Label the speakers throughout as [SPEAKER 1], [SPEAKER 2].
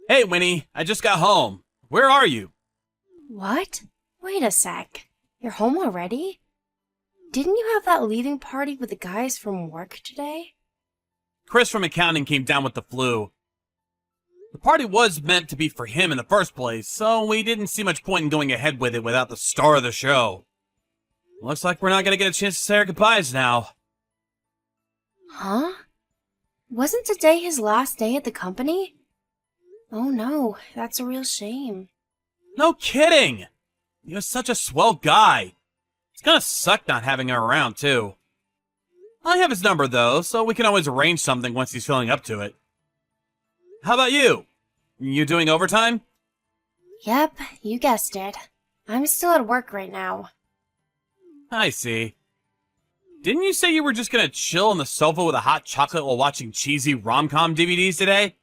[SPEAKER 1] Hey, Winnie, I just got home. Where are you?
[SPEAKER 2] What? Wait a sec. You're home already? Didn't you have that leaving party with the guys from work today?
[SPEAKER 1] Chris from accounting came down with the flu. The party was meant to be for him in the first place, so we didn't see much point in going ahead with it without the star of the show. Looks like we're not gonna get a chance to say our goodbyes now.
[SPEAKER 2] Huh? Wasn't today his last day at the company? Oh no, that's a real shame.
[SPEAKER 1] No kidding! He was such a swell guy. It's gonna suck not having him around, too. I have his number, though, so we can always arrange something once he's feeling up to it. How about you? You doing overtime?
[SPEAKER 2] Yep, you guessed it. I'm still at work right now.
[SPEAKER 1] I see. Didn't you say you were just gonna chill on the sofa with a hot chocolate while watching cheesy rom-com DVDs today?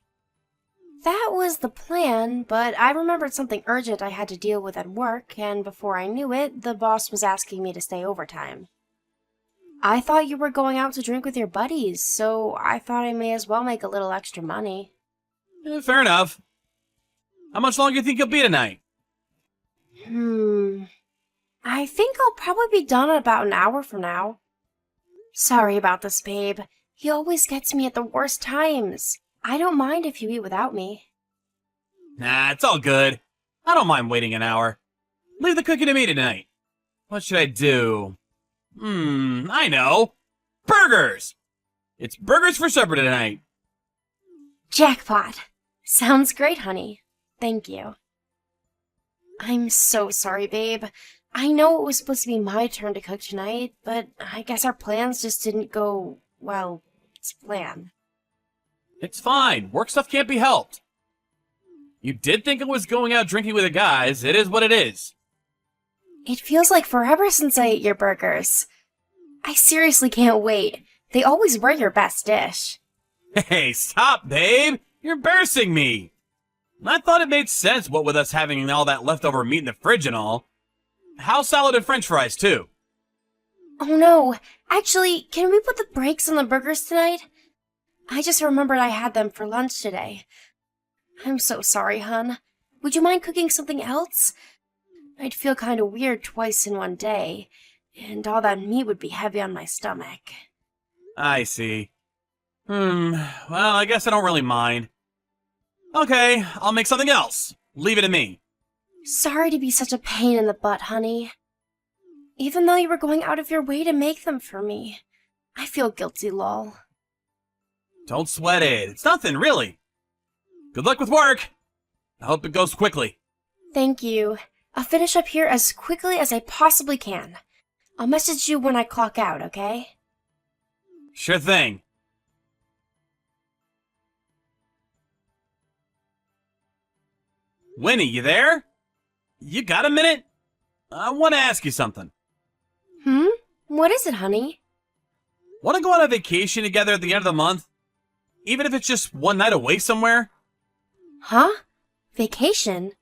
[SPEAKER 2] That was the plan, but I remembered something urgent I had to deal with at work, and before I knew it, the boss was asking me to stay overtime. I thought you were going out to drink with your buddies, so I thought I may as well make a little extra money.
[SPEAKER 1] Fair enough. How much longer do you think you'll be tonight?
[SPEAKER 2] I think I'll probably be done in about an hour from now. Sorry about this, babe. He always gets me at the worst times. I don't mind if you eat without me.
[SPEAKER 1] Nah, it's all good. I don't mind waiting an hour. Leave the cooking to me tonight. What should I do? I know. Burgers! It's burgers for supper tonight.
[SPEAKER 2] Jackpot. Sounds great, honey. Thank you. I'm so sorry, babe. I know it was supposed to be my turn to cook tonight, but I guess our plans just didn't go, well, to plan.
[SPEAKER 1] It's fine. Work stuff can't be helped. You did think it was going out drinking with the guys. It is what it is.
[SPEAKER 2] It feels like forever since I ate your burgers. I seriously can't wait. They always were your best dish.
[SPEAKER 1] Hey, stop, babe. You're embarrassing me. I thought it made sense, what with us having all that leftover meat in the fridge and all. House salad and french fries, too.
[SPEAKER 2] Oh no, actually, can we put the brakes on the burgers tonight? I just remembered I had them for lunch today. I'm so sorry, hon. Would you mind cooking something else? I'd feel kind of weird twice in one day, and all that meat would be heavy on my stomach.
[SPEAKER 1] I see. Well, I guess I don't really mind. Okay, I'll make something else. Leave it to me.
[SPEAKER 2] Sorry to be such a pain in the butt, honey. Even though you were going out of your way to make them for me, I feel guilty, lol.
[SPEAKER 1] Don't sweat it. It's nothing, really. Good luck with work. I hope it goes quickly.
[SPEAKER 2] Thank you. I'll finish up here as quickly as I possibly can. I'll message you when I clock out, okay?
[SPEAKER 1] Sure thing. Winnie, you there? You got a minute? I want to ask you something.
[SPEAKER 2] What is it, honey?
[SPEAKER 1] Want to go on a vacation together at the end of the month? Even if it's just one night away somewhere?
[SPEAKER 2] Huh? Vacation?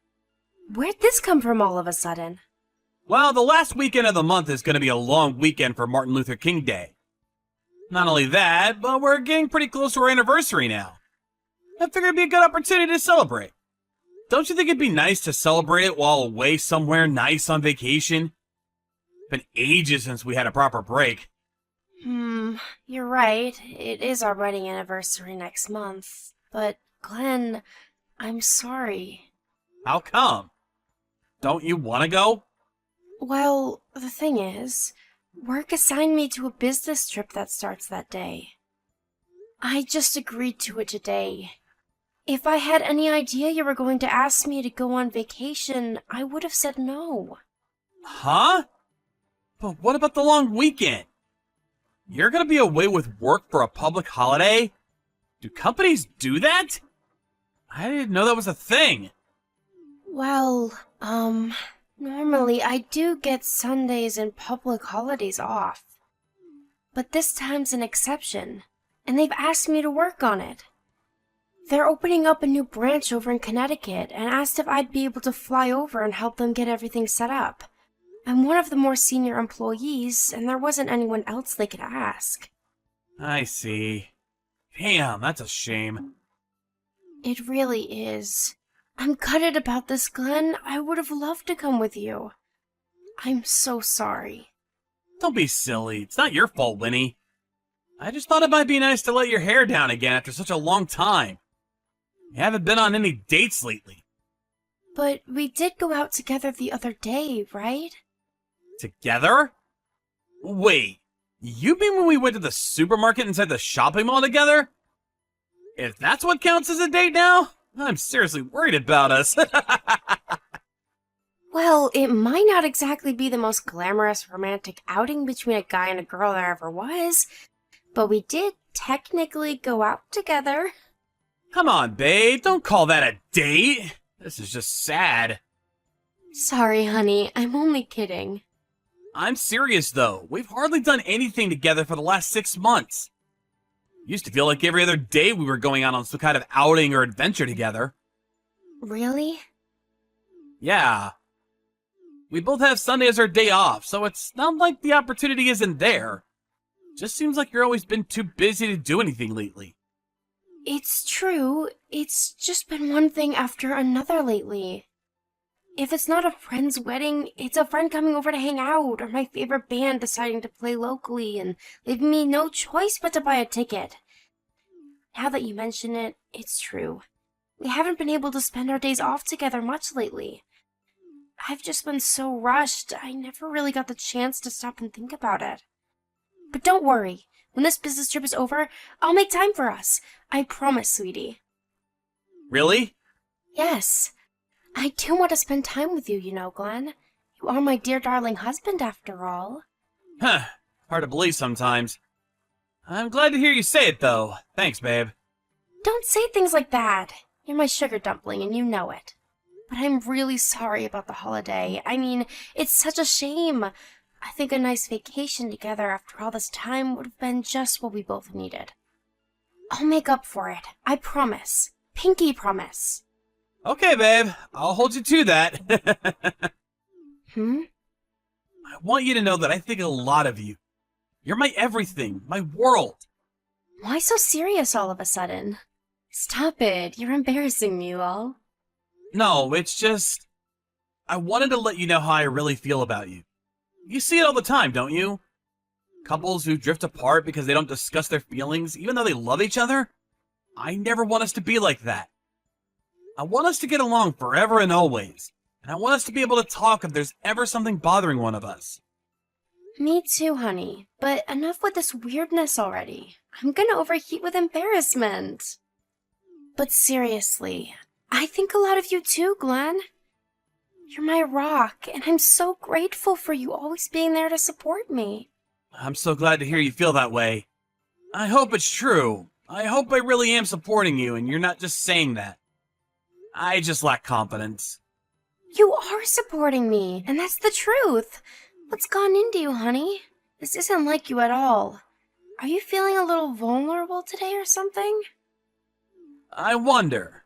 [SPEAKER 2] Where'd this come from all of a sudden?
[SPEAKER 1] Well, the last weekend of the month is going to be a long weekend for Martin Luther King Day. Not only that, but we're getting pretty close to our anniversary now. I figured it'd be a good opportunity to celebrate. Don't you think it'd be nice to celebrate it while away somewhere nice on vacation? Been ages since we had a proper break.
[SPEAKER 2] You're right. It is our wedding anniversary next month. But, Glenn, I'm sorry.
[SPEAKER 1] How come? Don't you want to go?
[SPEAKER 2] Well, the thing is, work assigned me to a business trip that starts that day. I just agreed to it today. If I had any idea you were going to ask me to go on vacation, I would have said no.
[SPEAKER 1] Huh? But what about the long weekend? You're gonna be away with work for a public holiday? Do companies do that? I didn't know that was a thing.
[SPEAKER 2] Well, normally I do get Sundays and public holidays off. But this time's an exception, and they've asked me to work on it. They're opening up a new branch over in Connecticut and asked if I'd be able to fly over and help them get everything set up. I'm one of the more senior employees, and there wasn't anyone else they could ask.
[SPEAKER 1] I see. Damn, that's a shame.
[SPEAKER 2] It really is. I'm gutted about this, Glenn. I would have loved to come with you. I'm so sorry.
[SPEAKER 1] Don't be silly. It's not your fault, Winnie. I just thought it might be nice to let your hair down again after such a long time. You haven't been on any dates lately.
[SPEAKER 2] But we did go out together the other day, right?
[SPEAKER 1] Together? Wait, you mean when we went to the supermarket inside the shopping mall together? If that's what counts as a date now, I'm seriously worried about us.
[SPEAKER 2] Well, it might not exactly be the most glamorous romantic outing between a guy and a girl there ever was, but we did technically go out together.
[SPEAKER 1] Come on, babe, don't call that a date. This is just sad.
[SPEAKER 2] Sorry, honey, I'm only kidding.
[SPEAKER 1] I'm serious, though. We've hardly done anything together for the last 6 months. Used to feel like every other day we were going out on some kind of outing or adventure together.
[SPEAKER 2] Really?
[SPEAKER 1] Yeah. We both have Sunday as our day off, so it's not like the opportunity isn't there. Just seems like you're always been too busy to do anything lately.
[SPEAKER 2] It's true. It's just been one thing after another lately. If it's not a friend's wedding, it's a friend coming over to hang out, or my favorite band deciding to play locally and leaving me no choice but to buy a ticket. Now that you mention it, it's true. We haven't been able to spend our days off together much lately. I've just been so rushed, I never really got the chance to stop and think about it. But don't worry, when this business trip is over, I'll make time for us. I promise, sweetie.
[SPEAKER 1] Really?
[SPEAKER 2] Yes. I do want to spend time with you, Glenn. You are my dear darling husband, after all.
[SPEAKER 1] Huh. Hard to believe sometimes. I'm glad to hear you say it, though. Thanks, babe.
[SPEAKER 2] Don't say things like that. You're my sugar dumpling, and you know it. But I'm really sorry about the holiday. I mean, it's such a shame. I think a nice vacation together after all this time would have been just what we both needed. I'll make up for it. I promise. Pinky promise.
[SPEAKER 1] Okay, babe. I'll hold you to that. I want you to know that I think a lot of you. You're my everything, my world.
[SPEAKER 2] Why so serious all of a sudden? Stop it. You're embarrassing me, lol.
[SPEAKER 1] No, it's just... I wanted to let you know how I really feel about you. You see it all the time, don't you? Couples who drift apart because they don't discuss their feelings, even though they love each other? I never want us to be like that. I want us to get along forever and always. And I want us to be able to talk if there's ever something bothering one of us.
[SPEAKER 2] Me too, honey. But enough with this weirdness already. I'm gonna overheat with embarrassment. But seriously, I think a lot of you too, Glenn. You're my rock, and I'm so grateful for you always being there to support me.
[SPEAKER 1] I'm so glad to hear you feel that way. I hope it's true. I hope I really am supporting you and you're not just saying that. I just lack confidence.
[SPEAKER 2] You are supporting me, and that's the truth. What's gone into you, honey? This isn't like you at all. Are you feeling a little vulnerable today or something?
[SPEAKER 1] I wonder.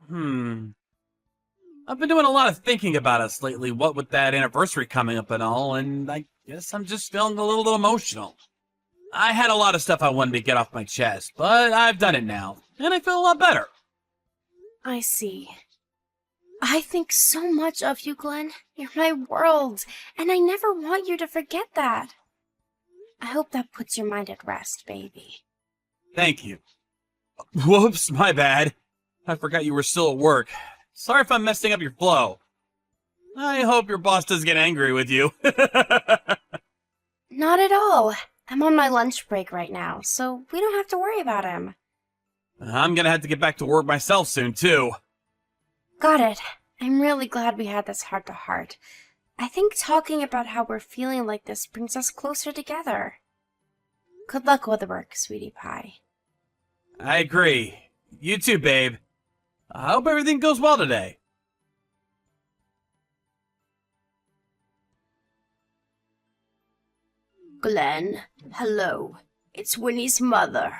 [SPEAKER 1] I've been doing a lot of thinking about us lately, what with that anniversary coming up and all, and I guess I'm just feeling a little emotional. I had a lot of stuff I wanted to get off my chest, but I've done it now, and I feel a lot better.
[SPEAKER 2] I see. I think so much of you, Glenn. You're my world, and I never want you to forget that. I hope that puts your mind at rest, baby.
[SPEAKER 1] Thank you. Whoops, my bad. I forgot you were still at work. Sorry if I'm messing up your flow. I hope your boss doesn't get angry with you.
[SPEAKER 2] Not at all. I'm on my lunch break right now, so we don't have to worry about him.
[SPEAKER 1] I'm gonna have to get back to work myself soon, too.
[SPEAKER 2] Got it. I'm really glad we had this heart-to-heart. I think talking about how we're feeling like this brings us closer together. Good luck with the work, sweetie pie.
[SPEAKER 1] I agree. You too, babe. I hope everything goes well today.
[SPEAKER 2] Glenn, hello. It's Winnie's mother.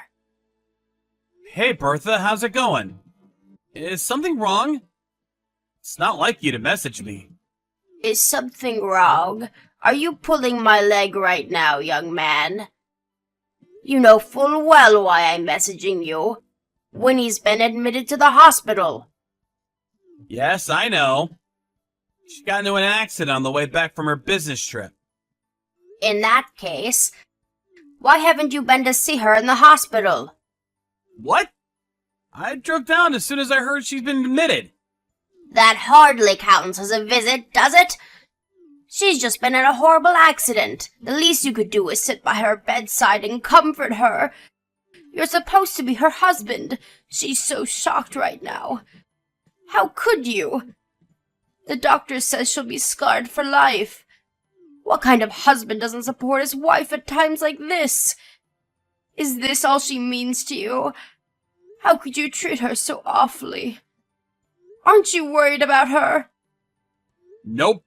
[SPEAKER 1] Hey, Bertha, how's it going? Is something wrong? It's not like you to message me.
[SPEAKER 2] Is something wrong? Are you pulling my leg right now, young man? You know full well why I'm messaging you. Winnie's been admitted to the hospital.
[SPEAKER 1] Yes, I know. She got into an accident on the way back from her business trip.
[SPEAKER 2] In that case, why haven't you been to see her in the hospital?
[SPEAKER 1] What? I drove down as soon as I heard she's been admitted.
[SPEAKER 2] That hardly counts as a visit, does it? She's just been in a horrible accident. The least you could do is sit by her bedside and comfort her. You're supposed to be her husband. She's so shocked right now. How could you? The doctor says she'll be scarred for life. What kind of husband doesn't support his wife at times like this? Is this all she means to you? How could you treat her so awfully? Aren't you worried about her?
[SPEAKER 1] Nope.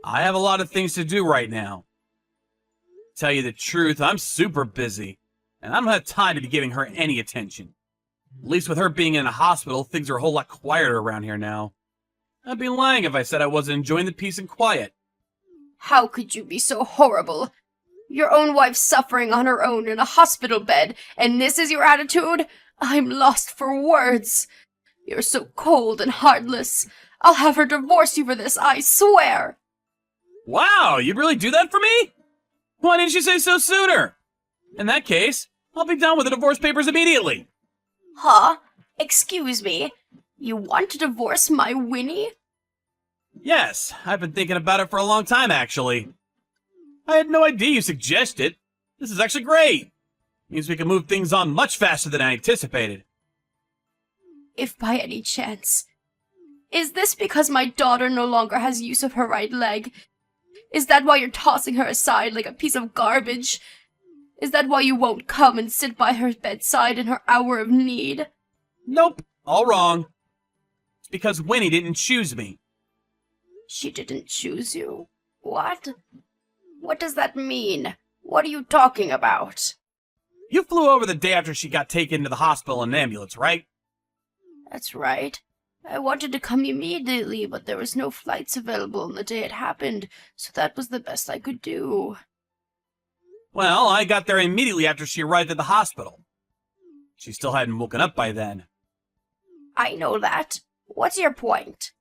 [SPEAKER 1] I have a lot of things to do right now. Tell you the truth, I'm super busy, and I don't have time to be giving her any attention. At least with her being in a hospital, things are a whole lot quieter around here now. I'd be lying if I said I wasn't enjoying the peace and quiet.
[SPEAKER 2] How could you be so horrible? Your own wife's suffering on her own in a hospital bed, and this is your attitude? I'm lost for words. You're so cold and heartless. I'll have her divorce you for this, I swear.
[SPEAKER 1] Wow, you'd really do that for me? Why didn't you say so sooner? In that case, I'll be done with the divorce papers immediately.
[SPEAKER 2] Huh? Excuse me? You want to divorce my Winnie?
[SPEAKER 1] Yes, I've been thinking about it for a long time, actually. I had no idea you suggested. This is actually great. Means we can move things on much faster than I anticipated.
[SPEAKER 2] If by any chance. Is this because my daughter no longer has use of her right leg? Is that why you're tossing her aside like a piece of garbage? Is that why you won't come and sit by her bedside in her hour of need?
[SPEAKER 1] Nope, all wrong. It's because Winnie didn't choose me.
[SPEAKER 2] She didn't choose you? What? What does that mean? What are you talking about?
[SPEAKER 1] You flew over the day after she got taken to the hospital in an ambulance, right?
[SPEAKER 2] That's right. I wanted to come immediately, but there was no flights available on the day it happened, so that was the best I could do.
[SPEAKER 1] Well, I got there immediately after she arrived at the hospital. She still hadn't woken up by then.
[SPEAKER 2] I know that. What's your point?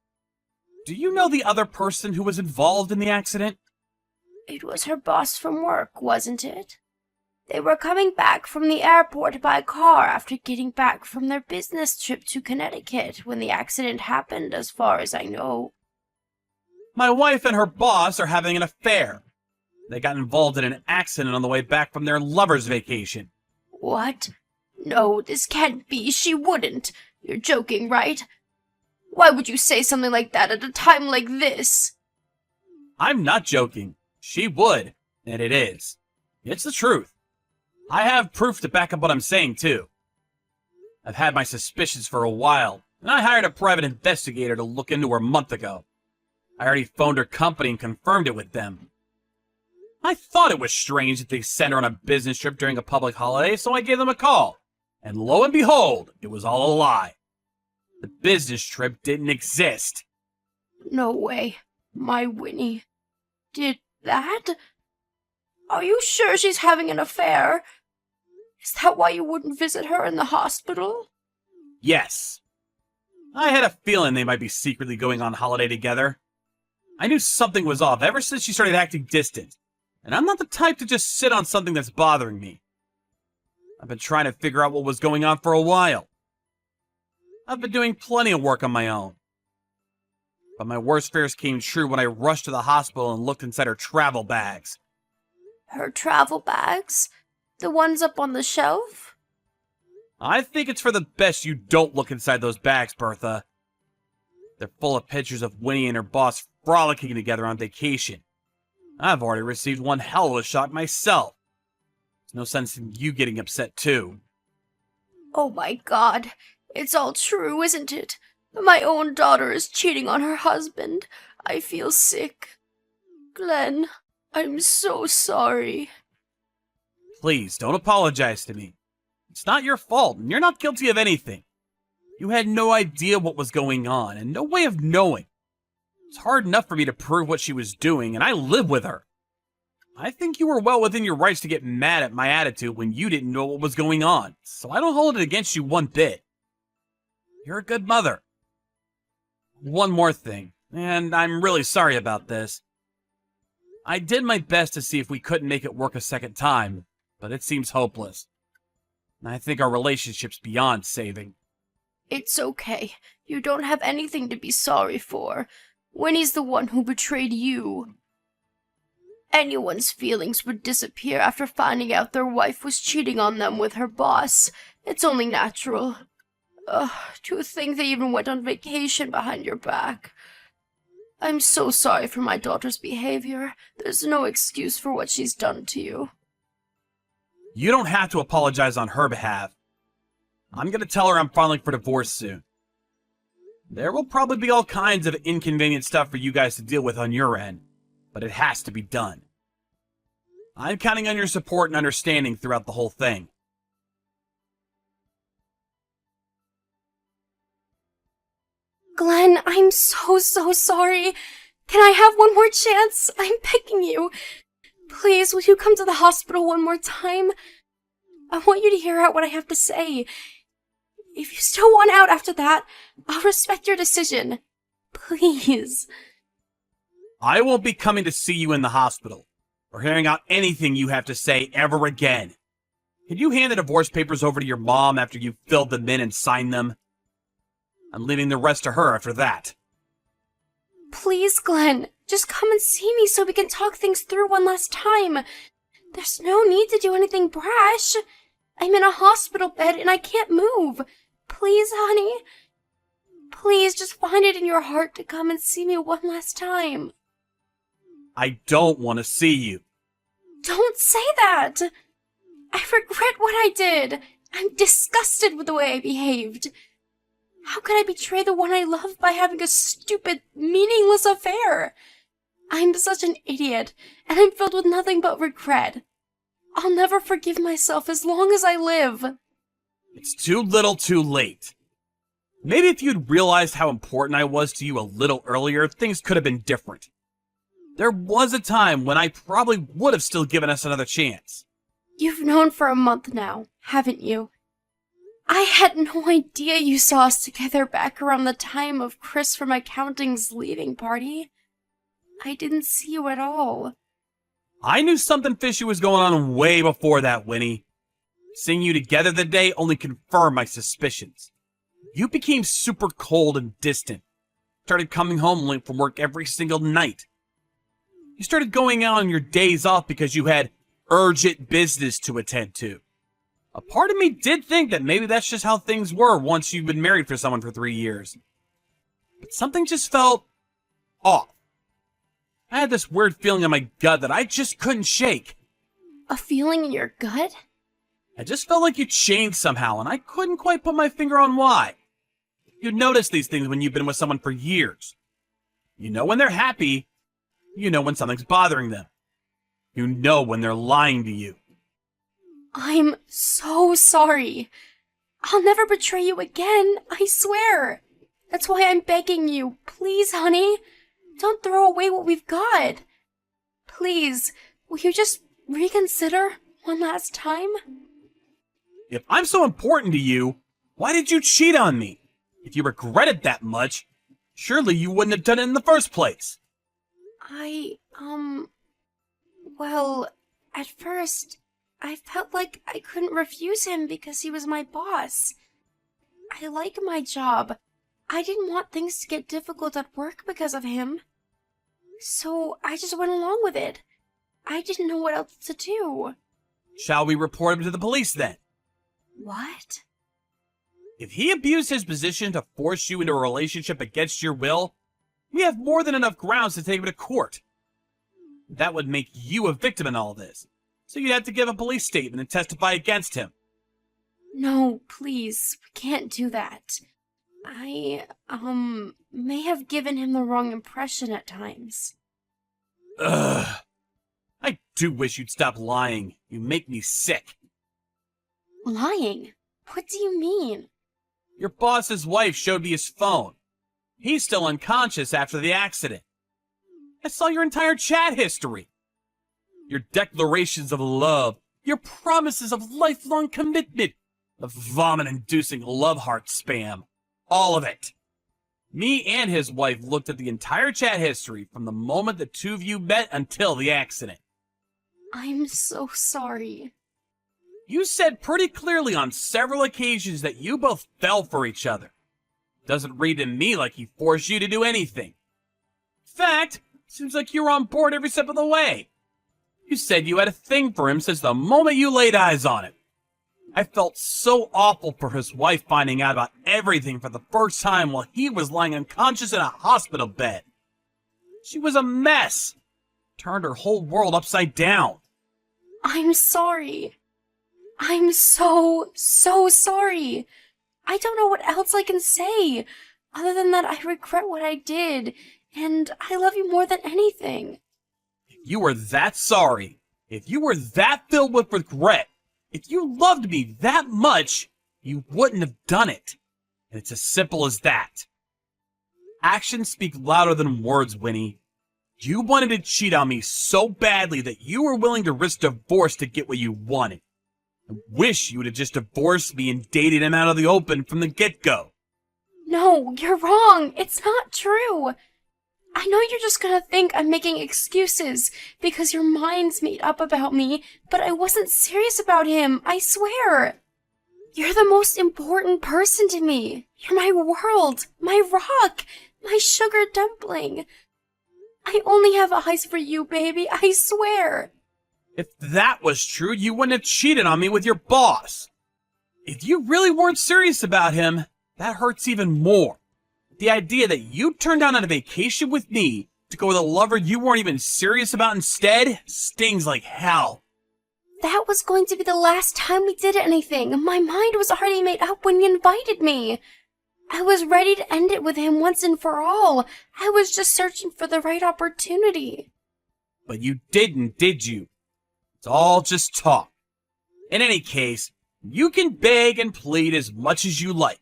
[SPEAKER 1] Do you know the other person who was involved in the accident?
[SPEAKER 2] It was her boss from work, wasn't it? They were coming back from the airport by car after getting back from their business trip to Connecticut when the accident happened, as far as I know.
[SPEAKER 1] My wife and her boss are having an affair. They got involved in an accident on the way back from their lover's vacation.
[SPEAKER 2] What? No, this can't be. She wouldn't. You're joking, right? Why would you say something like that at a time like this?
[SPEAKER 1] I'm not joking. She would, and it is. It's the truth. I have proof to back up what I'm saying, too. I've had my suspicions for a while, and I hired a private investigator to look into her a month ago. I already phoned her company and confirmed it with them. I thought it was strange that they sent her on a business trip during a public holiday, so I gave them a call. And lo and behold, it was all a lie. The business trip didn't exist.
[SPEAKER 2] No way. My Winnie did that? Are you sure she's having an affair? Is that why you wouldn't visit her in the hospital?
[SPEAKER 1] Yes. I had a feeling they might be secretly going on holiday together. I knew something was off ever since she started acting distant, and I'm not the type to just sit on something that's bothering me. I've been trying to figure out what was going on for a while. I've been doing plenty of work on my own. But my worst fears came true when I rushed to the hospital and looked inside her travel bags.
[SPEAKER 2] Her travel bags? The ones up on the shelf?
[SPEAKER 1] I think it's for the best you don't look inside those bags, Bertha. They're full of pictures of Winnie and her boss frolicking together on vacation. I've already received one hell of a shock myself. There's no sense in you getting upset, too.
[SPEAKER 2] Oh my God. It's all true, isn't it? My own daughter is cheating on her husband. I feel sick. Glenn, I'm so sorry.
[SPEAKER 1] Please, don't apologize to me. It's not your fault, and you're not guilty of anything. You had no idea what was going on, and no way of knowing. It's hard enough for me to prove what she was doing, and I live with her. I think you were well within your rights to get mad at my attitude when you didn't know what was going on, so I don't hold it against you one bit. You're a good mother. One more thing, and I'm really sorry about this. I did my best to see if we couldn't make it work a second time, but it seems hopeless. I think our relationship's beyond saving.
[SPEAKER 3] It's okay. You don't have anything to be sorry for. Winnie's the one who betrayed you. Anyone's feelings would disappear after finding out their wife was cheating on them with her boss. It's only natural. To think they even went on vacation behind your back. I'm so sorry for my daughter's behavior. There's no excuse for what she's done to you.
[SPEAKER 1] You don't have to apologize on her behalf. I'm gonna tell her I'm filing for divorce soon. There will probably be all kinds of inconvenient stuff for you guys to deal with on your end, but it has to be done. I'm counting on your support and understanding throughout the whole thing.
[SPEAKER 2] Glenn, I'm so sorry. Can I have one more chance? I'm begging you. Please, will you come to the hospital one more time? I want you to hear out what I have to say. If you still want out after that, I'll respect your decision. Please.
[SPEAKER 1] I won't be coming to see you in the hospital, or hearing out anything you have to say ever again. Can you hand the divorce papers over to your mom after you've filled them in and signed them? I'm leaving the rest to her after that.
[SPEAKER 2] Please, Glenn, just come and see me so we can talk things through one last time. There's no need to do anything brash. I'm in a hospital bed and I can't move. Please, honey. Please, just find it in your heart to come and see me one last time.
[SPEAKER 1] I don't want to see you.
[SPEAKER 2] Don't say that. I regret what I did. I'm disgusted with the way I behaved. How could I betray the one I love by having a stupid, meaningless affair? I'm such an idiot, and I'm filled with nothing but regret. I'll never forgive myself as long as I live.
[SPEAKER 1] It's too little too late. Maybe if you'd realized how important I was to you a little earlier, things could have been different. There was a time when I probably would have still given us another chance.
[SPEAKER 2] You've known for a month now, haven't you? I had no idea you saw us together back around the time of Chris from accounting's leaving party. I didn't see you at all.
[SPEAKER 1] I knew something fishy was going on way before that, Winnie. Seeing you together that day only confirmed my suspicions. You became super cold and distant. Started coming home late from work every single night. You started going out on your days off because you had urgent business to attend to. A part of me did think that maybe that's just how things were once you've been married for someone for 3 years. But something just felt off. I had this weird feeling in my gut that I just couldn't shake.
[SPEAKER 2] A feeling in your gut?
[SPEAKER 1] I just felt like you changed somehow, and I couldn't quite put my finger on why. You notice these things when you've been with someone for years. You know when they're happy. You know when something's bothering them. You know when they're lying to you.
[SPEAKER 2] I'm so sorry. I'll never betray you again, I swear. That's why I'm begging you. Please, honey, don't throw away what we've got. Please, will you just reconsider one last time?
[SPEAKER 1] If I'm so important to you, why did you cheat on me? If you regret it that much, surely you wouldn't have done it in the first place.
[SPEAKER 2] Well, at first, I felt like I couldn't refuse him because he was my boss. I like my job. I didn't want things to get difficult at work because of him. So I just went along with it. I didn't know what else to do.
[SPEAKER 1] Shall we report him to the police then?
[SPEAKER 2] What?
[SPEAKER 1] If he abused his position to force you into a relationship against your will, we have more than enough grounds to take him to court. That would make you a victim in all this, so you'd have to give a police statement and testify against him.
[SPEAKER 2] No, please, we can't do that. I, may have given him the wrong impression at times.
[SPEAKER 1] Ugh. I do wish you'd stop lying. You make me sick.
[SPEAKER 2] Lying? What do you mean?
[SPEAKER 1] Your boss's wife showed me his phone. He's still unconscious after the accident. I saw your entire chat history. Your declarations of love, your promises of lifelong commitment, the vomit-inducing love heart spam. All of it. Me and his wife looked at the entire chat history from the moment the two of you met until the accident.
[SPEAKER 3] I'm so sorry.
[SPEAKER 1] You said pretty clearly on several occasions that you both fell for each other. Doesn't read to me like he forced you to do anything. In fact, seems like you were on board every step of the way. You said you had a thing for him since the moment you laid eyes on him. I felt so awful for his wife finding out about everything for the first time while he was lying unconscious in a hospital bed. She was a mess. Turned her whole world upside down.
[SPEAKER 3] I'm sorry. I'm so sorry. I don't know what else I can say, other than that I regret what I did, and I love you more than anything.
[SPEAKER 1] If you were that sorry, if you were that filled with regret, if you loved me that much, you wouldn't have done it. And it's as simple as that. Actions speak louder than words, Winnie. You wanted to cheat on me so badly that you were willing to risk divorce to get what you wanted. I wish you would have just divorced me and dated him out of the open from the get-go.
[SPEAKER 3] No, you're wrong. It's not true. I know you're just gonna think I'm making excuses because your mind's made up about me, but I wasn't serious about him, I swear. You're the most important person to me. You're my world, my rock, my sugar dumpling. I only have eyes for you, baby, I swear.
[SPEAKER 1] If that was true, you wouldn't have cheated on me with your boss. If you really weren't serious about him, that hurts even more. The idea that you turned down on a vacation with me to go with a lover you weren't even serious about instead stings like hell.
[SPEAKER 3] That was going to be the last time we did anything. My mind was already made up when you invited me. I was ready to end it with him once and for all. I was just searching for the right opportunity.
[SPEAKER 1] But you didn't, did you? It's all just talk. In any case, you can beg and plead as much as you like.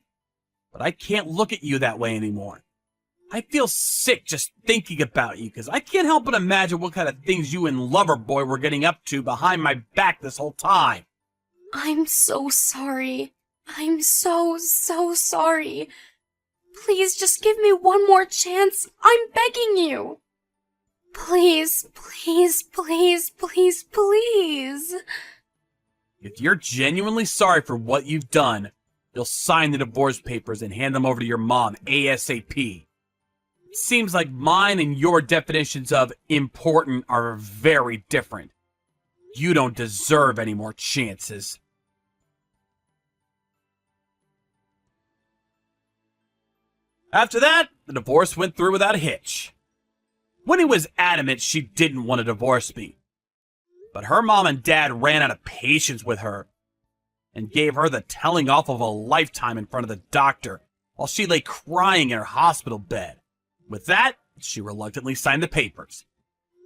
[SPEAKER 1] But I can't look at you that way anymore. I feel sick just thinking about you because I can't help but imagine what kind of things you and Loverboy were getting up to behind my back this whole time.
[SPEAKER 3] I'm so sorry. I'm so sorry. Please just give me one more chance. I'm begging you. Please, please, please, please, please.
[SPEAKER 1] If you're genuinely sorry for what you've done, you'll sign the divorce papers and hand them over to your mom ASAP. It seems like mine and your definitions of important are very different. You don't deserve any more chances. After that, the divorce went through without a hitch. Winnie was adamant she didn't want to divorce me. But her mom and dad ran out of patience with her and gave her the telling off of a lifetime in front of the doctor while she lay crying in her hospital bed. With that, she reluctantly signed the papers.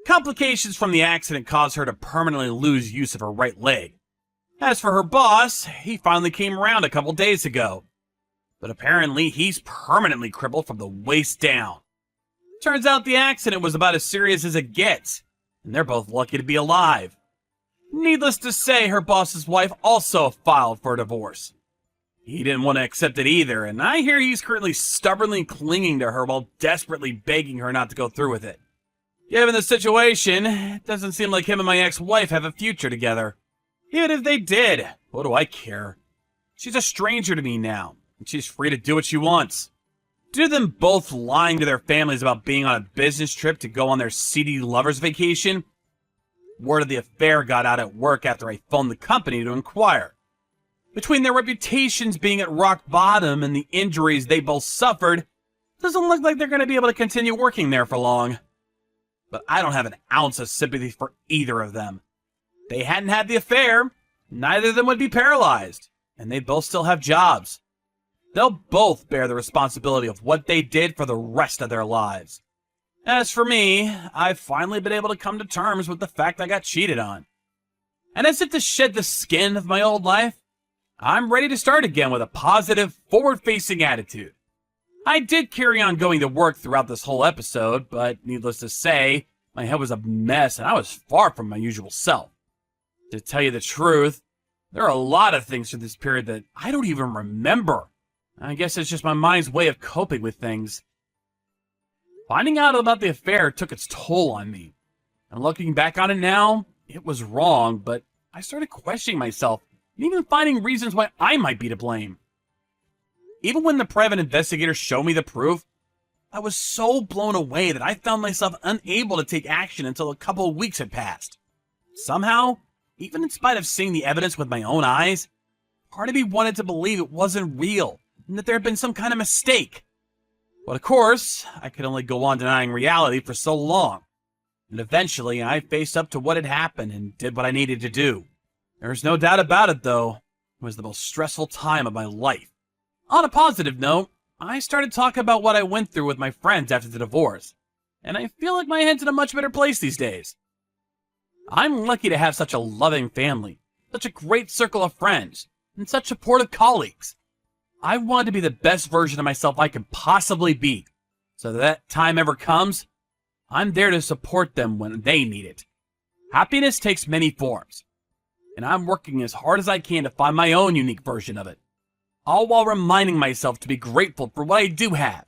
[SPEAKER 1] Complications from the accident caused her to permanently lose use of her right leg. As for her boss, he finally came around a couple days ago. But apparently he's permanently crippled from the waist down. Turns out the accident was about as serious as it gets, and they're both lucky to be alive. Needless to say, her boss's wife also filed for a divorce. He didn't want to accept it either, and I hear he's currently stubbornly clinging to her while desperately begging her not to go through with it. Given the situation, it doesn't seem like him and my ex-wife have a future together. Even if they did, what do I care? She's a stranger to me now, and she's free to do what she wants. Due to them both lying to their families about being on a business trip to go on their seedy lovers vacation, word of the affair got out at work after I phoned the company to inquire. Between their reputations being at rock bottom and the injuries they both suffered, doesn't look like they're going to be able to continue working there for long. But I don't have an ounce of sympathy for either of them. If they hadn't had the affair, neither of them would be paralyzed, and they both still have jobs. They'll both bear the responsibility of what they did for the rest of their lives. As for me, I've finally been able to come to terms with the fact I got cheated on. And as if to shed the skin of my old life, I'm ready to start again with a positive, forward-facing attitude. I did carry on going to work throughout this whole episode, but needless to say, My head was a mess, and I was far from my usual self. To tell you the truth, there are a lot of things from this period that I don't even remember. I guess it's just my mind's way of coping with things. Finding out about the affair took its toll on me. And looking back on it now, it was wrong, but I started questioning myself and even finding reasons why I might be to blame. Even when the private investigators showed me the proof, I was so blown away that I found myself unable to take action until a couple of weeks had passed. Somehow, even in spite of seeing the evidence with my own eyes, part of me wanted to believe it wasn't real and that there had been some kind of mistake. But of course, I could only go on denying reality for so long. And eventually, I faced up to what had happened and did what I needed to do. There's no doubt about it, though. It was the most stressful time of my life. On a positive note, I started talking about what I went through with my friends after the divorce, and I feel like my head's in a much better place these days. I'm lucky to have such a loving family, such a great circle of friends, and such supportive colleagues. I want to be the best version of myself I can possibly be, so that time ever comes, I'm there to support them when they need it. Happiness takes many forms, and I'm working as hard as I can to find my own unique version of it, all while reminding myself to be grateful for what I do have